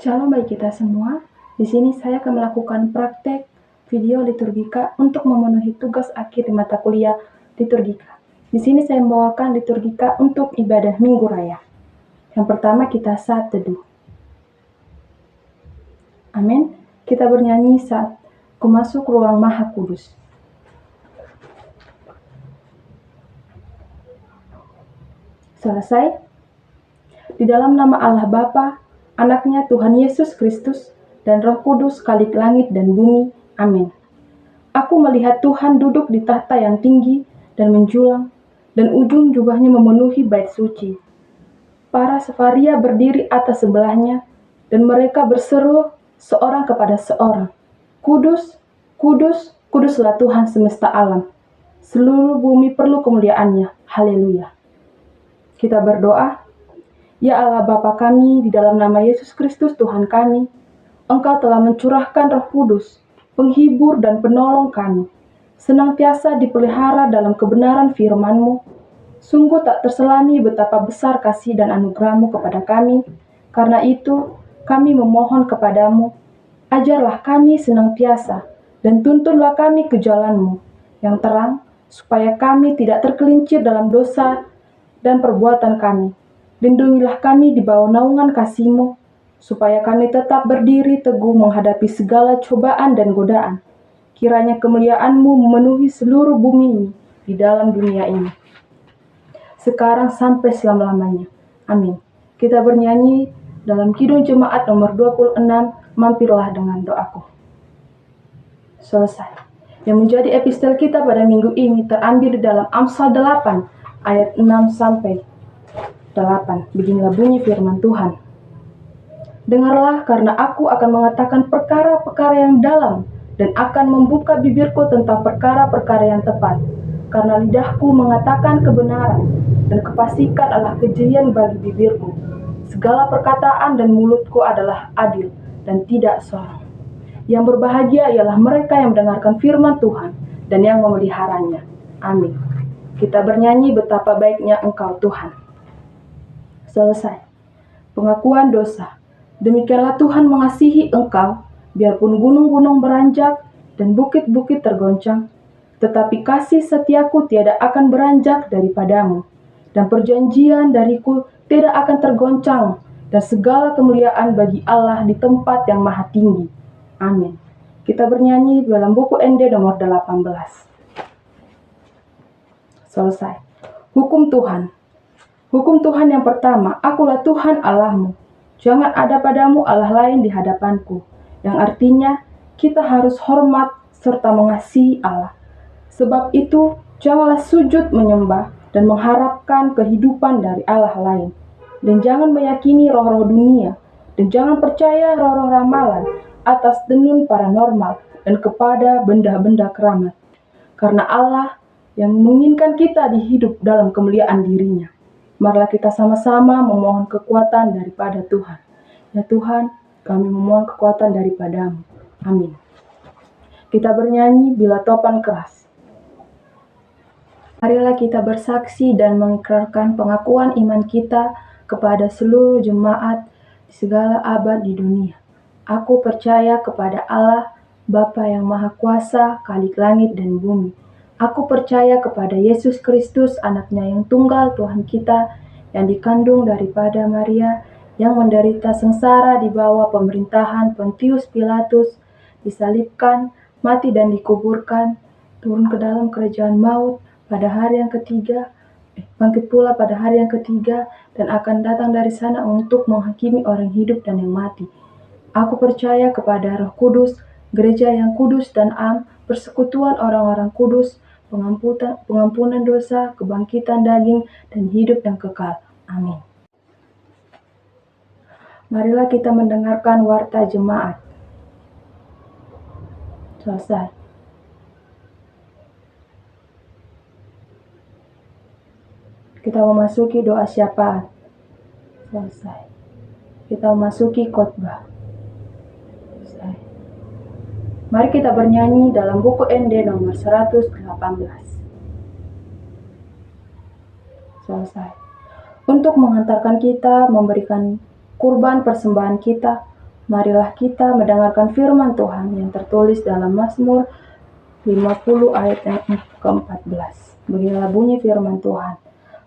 Shalom bagi kita semua. Di sini saya akan melakukan praktek video liturgika untuk memenuhi tugas akhir di mata kuliah liturgika. Di sini saya membawakan liturgika untuk ibadah Minggu Raya. Yang pertama kita saat teduh. Amin. Kita bernyanyi saat ku masuk ruang Maha Kudus. Selesai. Di dalam nama Allah Bapa, Anaknya Tuhan Yesus Kristus, dan Roh Kudus kalik langit dan bumi. Amin. Aku melihat Tuhan duduk di tahta yang tinggi dan menjulang, dan ujung jubahnya memenuhi bait suci. Para sefaria berdiri atas sebelahnya, dan mereka berseru seorang kepada seorang, Kudus, kudus, kuduslah Tuhan semesta alam. Seluruh bumi perlu kemuliaannya. Haleluya. Kita berdoa. Ya Allah Bapa kami, di dalam nama Yesus Kristus Tuhan kami, Engkau telah mencurahkan Roh Kudus, penghibur dan penolong kami, senantiasa dipelihara dalam kebenaran firman-Mu. Sungguh tak terselami betapa besar kasih dan anugerah-Mu kepada kami. Karena itu, kami memohon kepadamu, ajarlah kami senantiasa, dan tuntunlah kami ke jalan-Mu yang terang, supaya kami tidak tergelincir dalam dosa dan perbuatan kami. Lindungilah kami di bawah naungan kasih-Mu, supaya kami tetap berdiri teguh menghadapi segala cobaan dan godaan. Kiranya kemuliaan-Mu memenuhi seluruh bumi ini di dalam dunia ini, sekarang sampai selama-lamanya. Amin. Kita bernyanyi dalam Kidung Jemaat nomor 26, Mampirlah dengan doaku. Selesai. Yang menjadi epistel kita pada minggu ini terambil di dalam Amsal 8, ayat 6 sampai 8. Beginilah bunyi firman Tuhan. Dengarlah, karena aku akan mengatakan perkara-perkara yang dalam, dan akan membuka bibirku tentang perkara-perkara yang tepat. Karena lidahku mengatakan kebenaran, dan kepastikan adalah kejelian bagi bibirku. Segala perkataan dan mulutku adalah adil, dan tidak sombong. Yang berbahagia ialah mereka yang mendengarkan firman Tuhan, dan yang memeliharanya. Amin. Kita bernyanyi betapa baiknya Engkau Tuhan. Selesai. Pengakuan dosa. Demikianlah Tuhan mengasihi engkau, biarpun gunung-gunung beranjak dan bukit-bukit tergoncang, tetapi kasih setiaku tiada akan beranjak daripadamu, dan perjanjian dariku tidak akan tergoncang, dan segala kemuliaan bagi Allah di tempat yang maha tinggi. Amin. Kita bernyanyi dalam buku ND nomor 18. Selesai. Hukum Tuhan. Hukum Tuhan yang pertama, akulah Tuhan Allahmu. Jangan ada padamu Allah lain di hadapanku. Yang artinya, kita harus hormat serta mengasihi Allah. Sebab itu, janganlah sujud menyembah dan mengharapkan kehidupan dari Allah lain. Dan jangan meyakini roh-roh dunia. Dan jangan percaya roh-roh ramalan atas tenun paranormal dan kepada benda-benda keramat. Karena Allah yang menginginkan kita hidup dalam kemuliaan dirinya. Marilah kita sama-sama memohon kekuatan daripada Tuhan. Ya Tuhan, kami memohon kekuatan daripada-Mu. Amin. Kita bernyanyi bila topan keras. Marilah kita bersaksi dan mengikrarkan pengakuan iman kita kepada seluruh jemaat di segala abad di dunia. Aku percaya kepada Allah, Bapa yang Maha Kuasa, Khalik langit dan bumi. Aku percaya kepada Yesus Kristus, Anaknya yang tunggal Tuhan kita, yang dikandung daripada Maria, yang menderita sengsara di bawah pemerintahan Pontius Pilatus, disalibkan, mati dan dikuburkan, turun ke dalam kerajaan maut pada hari yang ketiga, bangkit pula pada hari yang ketiga, dan akan datang dari sana untuk menghakimi orang hidup dan yang mati. Aku percaya kepada Roh Kudus, gereja yang kudus dan am, persekutuan orang-orang kudus, pengampunan dosa, kebangkitan daging, dan hidup yang kekal. Amin. Marilah kita mendengarkan warta jemaat. Selesai. Kita memasuki doa syafaat. Selesai. Kita memasuki khotbah. Selesai. Mari kita bernyanyi dalam buku ND nomor 118. Selesai. Untuk menghantarkan kita memberikan kurban persembahan kita, Marilah kita mendengarkan firman Tuhan yang tertulis dalam Mazmur 50 ayat yang ke-14. Beginilah bunyi firman Tuhan.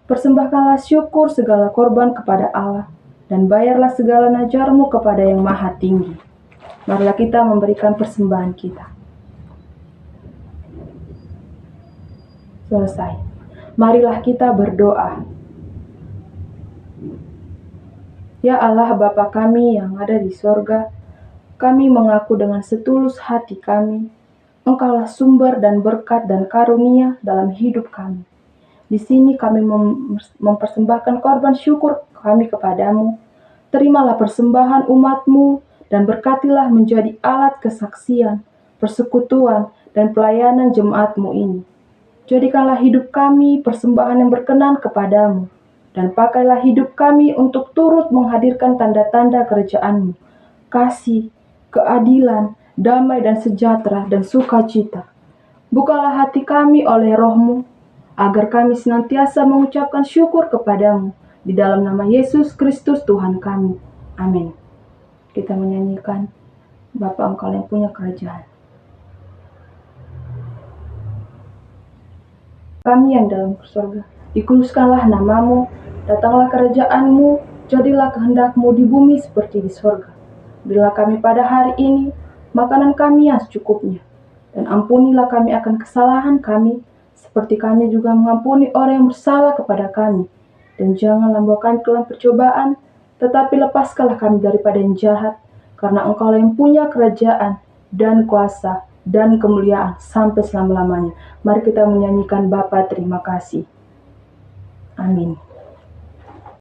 Persembahkanlah syukur segala korban kepada Allah, dan bayarlah segala najarmu kepada yang maha tinggi. Marilah kita memberikan persembahan kita. Selesai. Marilah kita berdoa. Ya Allah Bapa kami yang ada di sorga, kami mengaku dengan setulus hati kami, Engkaulah sumber dan berkat dan karunia dalam hidup kami. Di sini kami mempersembahkan korban syukur kami kepadamu. Terimalah persembahan umat-Mu dan berkatilah menjadi alat kesaksian, persekutuan, dan pelayanan jemaat-Mu ini. Jadikanlah hidup kami persembahan yang berkenan kepadamu, dan pakailah hidup kami untuk turut menghadirkan tanda-tanda kerajaan-Mu, kasih, keadilan, damai dan sejahtera dan sukacita. Bukalah hati kami oleh Roh-Mu, agar kami senantiasa mengucapkan syukur kepadamu, di dalam nama Yesus Kristus Tuhan kami. Amin. Kita menyanyikan Bapa Engkau yang punya kerajaan. Kami yang dalam surga, dikuduskanlah namamu, datanglah kerajaan-Mu, jadilah kehendak-Mu di bumi seperti di surga. Berilah kami pada hari ini makanan kami yang secukupnya, dan ampunilah kami akan kesalahan kami, seperti kami juga mengampuni orang yang bersalah kepada kami. Dan janganlah membawa kami ke dalam percobaan, tetapi lepaskanlah kami daripada yang jahat, karena Engkau yang punya kerajaan dan kuasa dan kemuliaan sampai selama-lamanya. Mari kita menyanyikan Bapa terima kasih. Amin.